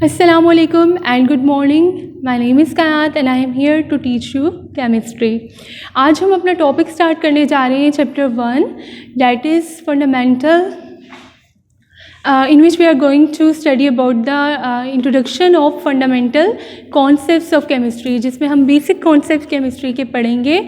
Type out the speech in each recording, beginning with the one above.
Assalamualaikum and good morning. My name is Kayat and I am here to teach you chemistry. आज हम अपना topic start करने जा रहे हैं chapter 1 that is fundamental in which we are going to study about the introduction of fundamental concepts of chemistry, जिसमें हम basic concept chemistry के पढ़ेंगे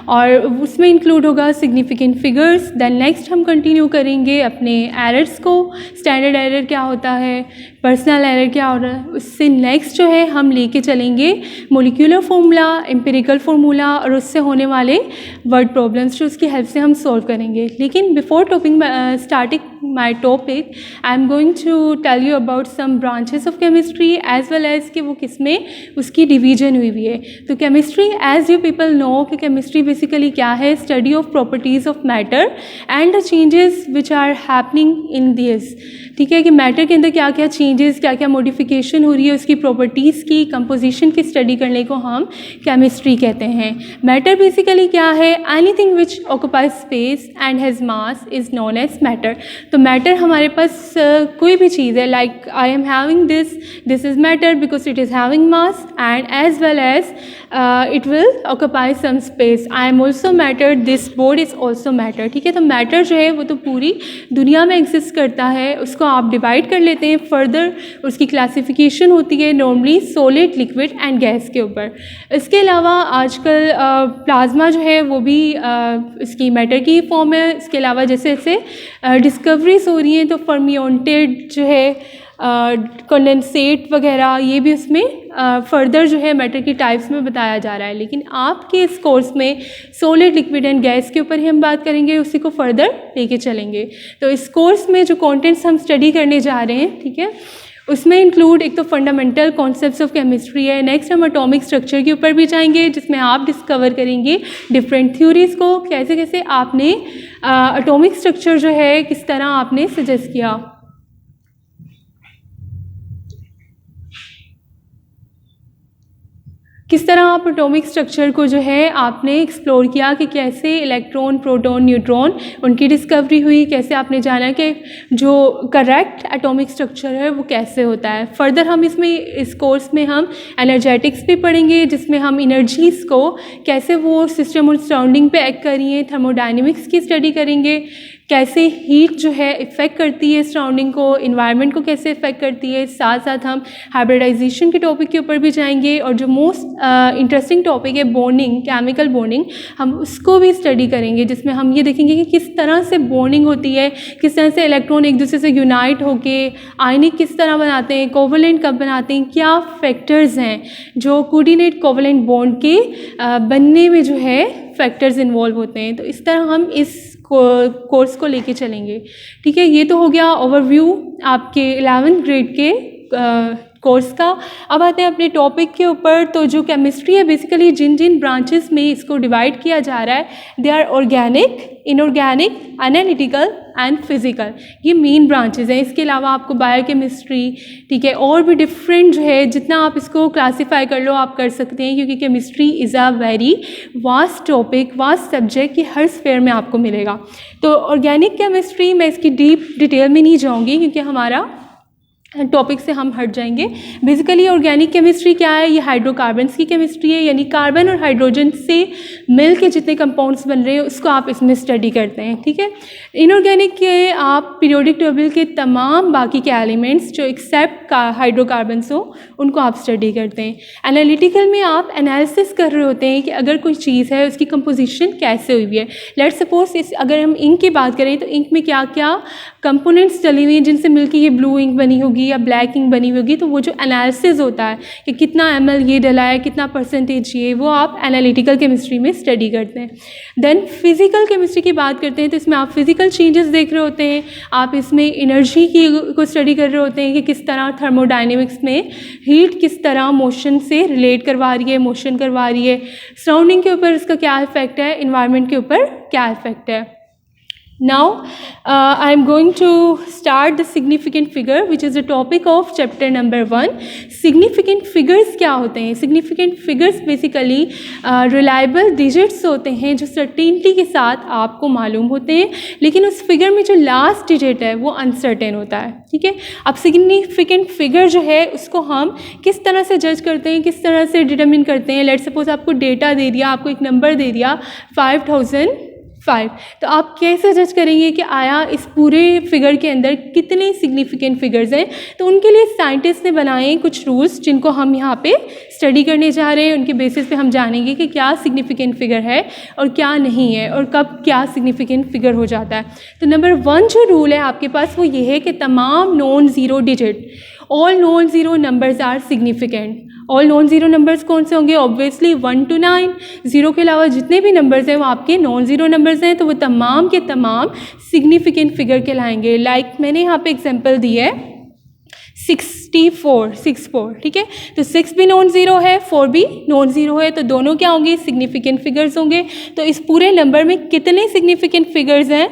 और उसमें इंक्लूड होगा सिग्निफिकेंट फिगर्स. देन नेक्स्ट हम कंटिन्यू करेंगे अपने एरर्स को, स्टैंडर्ड एरर क्या होता है, पर्सनल एरर क्या हो रहा है. उससे नेक्स्ट जो है हम लेके चलेंगे मोलिकुलर फार्मूला, एम्पिरिकल फार्मूला और उससे होने वाले वर्ड प्रॉब्लम्स जो उसकी हेल्प से हम सॉल्व करेंगे. लेकिन before starting my topic I am going to tell you about some branches of chemistry as well as कि वो किस में उसकी डिवीजन हुई हुई है. तो chemistry as you people know कि केमिस्ट्री बेसिकली क्या है, study of properties of matter and the changes which are happening in this. ठीक है कि मैटर के अंदर क्या क्या चेंजेस, क्या क्या मॉडिफिकेशन हो रही है, उसकी प्रॉपर्टीज़ की, कंपोजिशन की स्टडी करने को हम केमिस्ट्री कहते हैं. मैटर बेसिकली क्या है, anything which occupies space and has mass is known as matter. तो मैटर हमारे पास कोई भी चीज़ है, like I am having this is matter because it is having mass and as well as it will occupy some space. I am also matter, this board is also matter. ठीक है, तो matter जो है वो तो पूरी दुनिया में एग्जिस्ट करता है. उसको आप डिवाइड कर लेते हैं, फर्दर उसकी क्लासिफिकेशन होती है normally solid, liquid and gas के ऊपर. इसके अलावा आजकल प्लाज्मा जो है वो भी इसकी मैटर की फॉर्म है. इसके अलावा जैसे जैसे डिस्कवरीज हो रही हैं तो फर्मियोटेड जो है, कंडेंसेट वगैरह, ये भी उसमें फर्दर जो है मैटर की टाइप्स में बताया जा रहा है. लेकिन आपके इस कोर्स में सॉलिड, लिक्विड एंड गैस के ऊपर ही हम बात करेंगे, उसी को फर्दर लेके चलेंगे. तो इस कोर्स में जो कंटेंट्स हम स्टडी करने जा रहे हैं, ठीक है, उसमें इंक्लूड एक तो फंडामेंटल कॉन्सेप्ट्स ऑफ केमिस्ट्री है. नेक्स्ट हम एटॉमिक स्ट्रक्चर के ऊपर भी जाएंगे जिसमें आप डिस्कवर करेंगे डिफरेंट थ्योरीज़ को, कैसे कैसे आपने एटॉमिक स्ट्रक्चर जो है किस तरह आपने सजेस्ट किया. किस तरह आप एटॉमिक स्ट्रक्चर को जो है आपने एक्सप्लोर किया कि कैसे इलेक्ट्रॉन, प्रोटॉन, न्यूट्रॉन उनकी डिस्कवरी हुई, कैसे आपने जाना कि जो करेक्ट एटॉमिक स्ट्रक्चर है वो कैसे होता है. फर्दर हम इस कोर्स में हम एनर्जेटिक्स भी पढ़ेंगे जिसमें हम इनर्जीज़ को कैसे वो सिस्टम और सराउंडिंग पे एक्ट कर रही हैं, थर्मोडाइनमिक्स की स्टडी करेंगे, कैसे हीट जो है इफ़ेक्ट करती है सराउंडिंग को, इन्वायरमेंट को कैसे इफ़ेक्ट करती है. साथ साथ हम हाइब्रिडाइजेशन के टॉपिक के ऊपर भी जाएंगे और जो मोस्ट इंटरेस्टिंग टॉपिक है बॉन्डिंग, केमिकल बॉन्डिंग, हम उसको भी स्टडी करेंगे जिसमें हम ये देखेंगे कि किस तरह से बॉन्डिंग होती है, किस तरह से इलेक्ट्रॉन एक दूसरे से यूनाइट होके आयनिक किस तरह बनाते हैं, कोवलेंट कब बनाते हैं, क्या फैक्टर्स हैं जो कोऑर्डिनेट कोवलेंट बॉन्ड के बनने में जो है फैक्टर्स इन्वॉल्व होते हैं. तो इस तरह हम इस कोर्स को लेके चलेंगे. ठीक है, ये तो हो गया ओवरव्यू आपके 11th ग्रेड के कोर्स का. अब आते हैं अपने टॉपिक के ऊपर. तो जो केमिस्ट्री है बेसिकली जिन जिन ब्रांचेस में इसको डिवाइड किया जा रहा है, they are organic, inorganic, analytical and physical. ये मेन ब्रांचेस हैं. इसके अलावा आपको बायोकेमिस्ट्री, ठीक है, और भी डिफरेंट जो है जितना आप इसको क्लासीफाई कर लो आप कर सकते हैं, क्योंकि chemistry is a very vast topic, vast subject कि हर स्फेयर में आपको मिलेगा. तो ऑर्गेनिक केमिस्ट्री मैं इसकी डीप डिटेल में नहीं जाऊँगी क्योंकि हमारा टॉपिक से हम हट जाएंगे. बेसिकली ऑर्गेनिक केमिस्ट्री क्या है, ये हाइड्रोकार्बन्स की केमिस्ट्री है, यानी कार्बन और हाइड्रोजन से मिल के जितने कंपाउंड्स बन रहे हैं उसको आप इसमें स्टडी करते हैं. ठीक है, इनऑर्गेनिक के आप पीरियोडिक टेबल के तमाम बाकी के एलिमेंट्स जो एक्सेप्ट हाइड्रोकार्बन्स हो उनको आप स्टडी करते हैं. एनालिटिकल में आप एनालिसिस कर रहे होते हैं कि अगर कोई चीज़ है उसकी कंपोजिशन कैसे हुई है. लेट्स सपोज अगर हम इंक की बात करें तो इंक में क्या क्या कंपोनेंट्स डली हुई हैं जिनसे मिलकर ये ब्लू इंक बनी होगी या ब्लैक इंक बनी होगी. तो वो जो एनालिसिस होता है कि कितना ml ये डला है, कितना परसेंटेज ये, वो आप एनालिटिकल केमिस्ट्री में स्टडी करते हैं. देन फिज़िकल केमिस्ट्री की बात करते हैं तो इसमें आप फिज़िकल चेंजेस देख रहे होते हैं, आप इसमें एनर्जी की को स्टडी कर रहे होते हैं कि किस तरह थर्मोडाइनमिक्स में हीट किस तरह मोशन से रिलेट करवा रही है, मोशन करवा रही है, सराउंडिंग के ऊपर इसका क्या इफेक्ट है, इन्वायरमेंट के ऊपर क्या इफेक्ट है. Now, I am going to start the significant figure, which is the topic of chapter number 1. Significant figures क्या होते हैं? Significant figures basically reliable digits होते हैं जो certainty के साथ आपको मालूम होते हैं, लेकिन उस फिगर में जो लास्ट डिजिट है वो अनसर्टेन होता है, ठीक है। अब सिग्निफिकेंट फिगर जो है उसको हम किस तरह से जज करते हैं, किस तरह से डिटरमिन करते हैं। लेट्स सपोज आपको डेटा दे दिया, आपको एक नंबर दे दिया 5005, तो आप कैसे जज करेंगे कि आया इस पूरे फिगर के अंदर कितने सिग्निफिकेंट फिगर्स हैं। तो उनके लिए साइंटिस्ट ने बनाए कुछ रूल्स जिनको हम यहाँ पे स्टडी करने जा रहे हैं। उनके बेसिस पे हम जानेंगे कि क्या सिग्निफिकेंट फिगर है और क्या नहीं है और कब क्या सिग्निफिकेंट फिगर हो जाता है। तो नंबर 1 जो रूल है आपके पास वो ये है कि तमाम non zero digit, all non zero numbers are significant. All non zero numbers कौन से होंगे? ऑब्वियसली 1 to 9, ज़ीरो के अलावा जितने भी नंबर्स हैं वो आपके नॉन ज़ीरो नंबर्स हैं, तो वो तमाम के तमाम सिग्निफिकेंट फिगर कहलाएंगे। लाइक मैंने यहाँ पे एग्जांपल दी है 64, ठीक है। तो 6 भी नॉन ज़ीरो है, 4 भी नॉन ज़ीरो है, तो दोनों क्या होंगे? सिग्निफिकेंट फिगर्स होंगे। तो इस पूरे नंबर में कितने सिग्निफिकेंट फिगर्स हैं?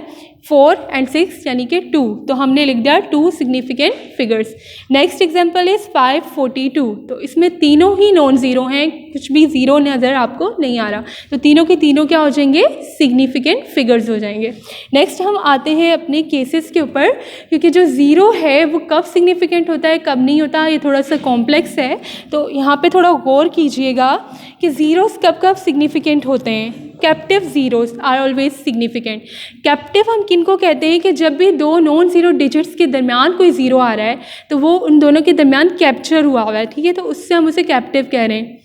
4 and 6 यानी कि 2, तो हमने लिख दिया 2 significant figures. Next example is 542, तो इसमें तीनों ही नॉन ज़ीरो हैं, कुछ भी ज़ीरो नज़र आपको नहीं आ रहा, तो तीनों के तीनों क्या हो जाएंगे? सिग्निफिकेंट फिगर्स हो जाएंगे। नेक्स्ट हम आते हैं अपने केसेस के ऊपर, क्योंकि जो ज़ीरो है वो कब सिग्निफिकेंट होता है कब नहीं होता, ये थोड़ा सा कॉम्प्लेक्स है, तो यहाँ पे थोड़ा गौर कीजिएगा कि ज़ीरोस कब कब सिग्निफिकेंट होते हैं। Captive zeros are always significant. Captive हम किनको कहते हैं कि जब भी दो नॉन ज़ीरो डिजिट्स के दरमियान कोई ज़ीरो आ रहा है तो वो उन दोनों के दरमियान कैप्चर हुआ हुआ है, ठीक है, तो उससे हम उसे कैप्टिव कह रहे हैं।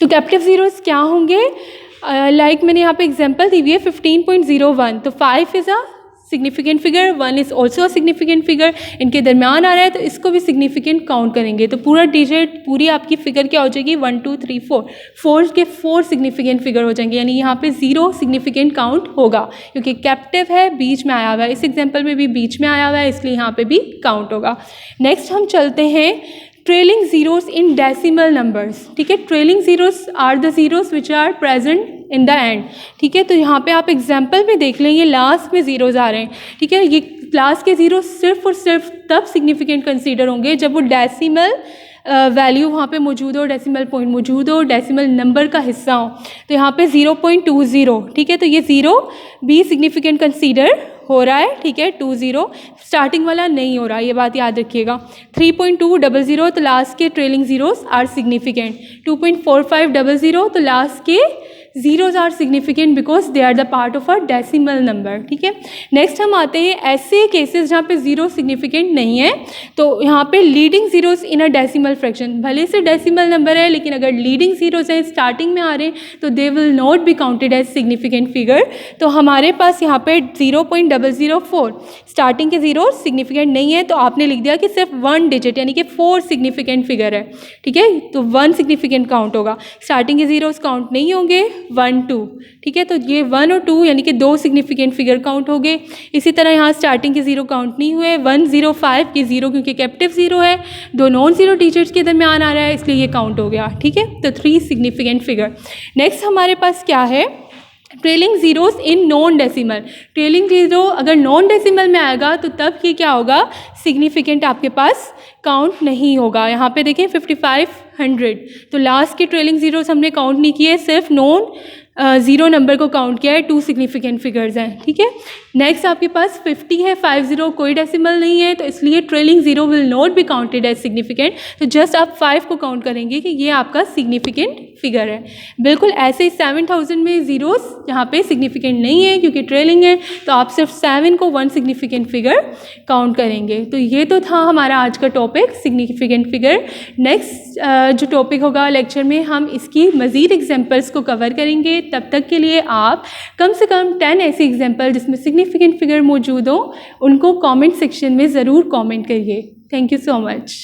तो कैप्टिव ज़ीरोस क्या होंगे? लाइक मैंने यहाँ पे एग्जांपल दी हुई है 15.01, तो 5 is a significant figure, 1 is also a significant figure, इनके दरमियान आ रहा है तो इसको भी सिग्निफिकेंट काउंट करेंगे। तो पूरा डिजिट, पूरी आपकी फिगर क्या हो जाएगी? 1 2 3 4, 4 के 4 सिग्निफिकेंट फिगर हो जाएंगे, यानी यहाँ पे 0 सिग्निफिकेंट काउंट होगा, क्योंकि कैप्टिव है, बीच में आया हुआ है। इस एग्जाम्पल में भी बीच में आया हुआ है, इसलिए यहाँ पे भी काउंट होगा। नेक्स्ट हम चलते हैं trailing zeros in decimal numbers, ठीक है। Trailing zeros are the zeros which are present in the end, ठीक है। तो यहाँ पे आप एग्जाम्पल में देख लें, ये लास्ट में ज़ीरोज़ आ रहे हैं, ठीक है। ये लास्ट के ज़ीरो सिर्फ और सिर्फ तब सिग्निफिकेंट कंसीडर होंगे जब वो डेसिमल वैल्यू वहाँ पे मौजूद हो, डेसिमल पॉइंट मौजूद हो, डेसिमल नंबर का हिस्सा हो। तो यहाँ पे 0.20, ठीक है, तो ये 0 भी सिग्निफिकेंट कंसीडर हो रहा है, ठीक है। 20 स्टार्टिंग वाला नहीं हो रहा, ये बात याद रखिएगा। 3.200, तो लास्ट के ट्रेलिंग ज़ीरोस आर सिग्निफिकेंट। 2.4500, तो लास्ट के zeros are significant because they are the part of a decimal number, ठीक है। नेक्स्ट हम आते हैं ऐसे केसेस जहाँ पे ज़ीरो सिग्निफिकेंट नहीं है, तो यहाँ पे leading zeros in a decimal fraction, भले से डेसिमल नंबर है लेकिन अगर लीडिंग ज़ीरोज़ हैं, स्टार्टिंग में आ रहे हैं, तो they will not be counted as significant figure. तो हमारे पास यहाँ पे 0.004 स्टार्टिंग के ज़ीरो सिग्निफिकेंट नहीं है, तो आपने लिख दिया कि सिर्फ 1 डिजिट यानी कि 4 सिग्निफिकेंट फिगर है, ठीक है, तो 1 सिग्निफिकेंट काउंट होगा। स्टार्टिंग के ज़ीरोज़ काउंट नहीं होंगे, 1 2, ठीक है, तो ये 1 और 2 यानी कि 2 सिग्निफिकेंट फिगर काउंट हो गए। इसी तरह यहाँ स्टार्टिंग के ज़ीरो काउंट नहीं हुए, 105 के ज़ीरो क्योंकि कैप्टिव ज़ीरो है, 2 नॉन ज़ीरो डिजिट्स के दरमियान आ रहा है, इसलिए ये काउंट हो गया, ठीक है। तो 3 सिग्निफिकेंट फिगर। नेक्स्ट हमारे पास क्या है? Trailing zeros in non decimal. Trailing zero अगर नॉन डेसिमल में आएगा तो तब ये क्या होगा? सिग्निफिकेंट आपके पास काउंट नहीं होगा। यहाँ पे देखें 5500, तो लास्ट के ट्रेलिंग ज़ीरोस हमने काउंट नहीं किए, सिर्फ नॉन ज़ीरो नंबर को काउंट किया है, 2 सिग्निफिकेंट फिगर्स हैं, ठीक है। नेक्स्ट आपके पास 50 है, 50 कोई डेसिमल नहीं है, तो इसलिए trailing zero will not be counted as significant, तो जस्ट आप 5 को काउंट करेंगे कि ये आपका सिग्निफिकेंट फिगर है। बिल्कुल ऐसे ही 7000 में ज़ीरोस यहाँ पे सिग्निफिकेंट नहीं है क्योंकि ट्रेलिंग है, तो आप सिर्फ 7 को 1 सिग्निफिकेंट फिगर काउंट करेंगे। तो ये तो था हमारा आज का टॉपिक सिग्निफिकेंट फिगर। नेक्स्ट जो टॉपिक होगा लेक्चर में हम इसकी मज़ीद एग्जाम्पल्स को कवर करेंगे। तब तक के लिए आप कम से कम 10 ऐसे एग्जाम्पल जिसमें सिग्निफिकेंट फिगर मौजूद हो उनको कमेंट सेक्शन में ज़रूर कमेंट करिए। Thank you so much.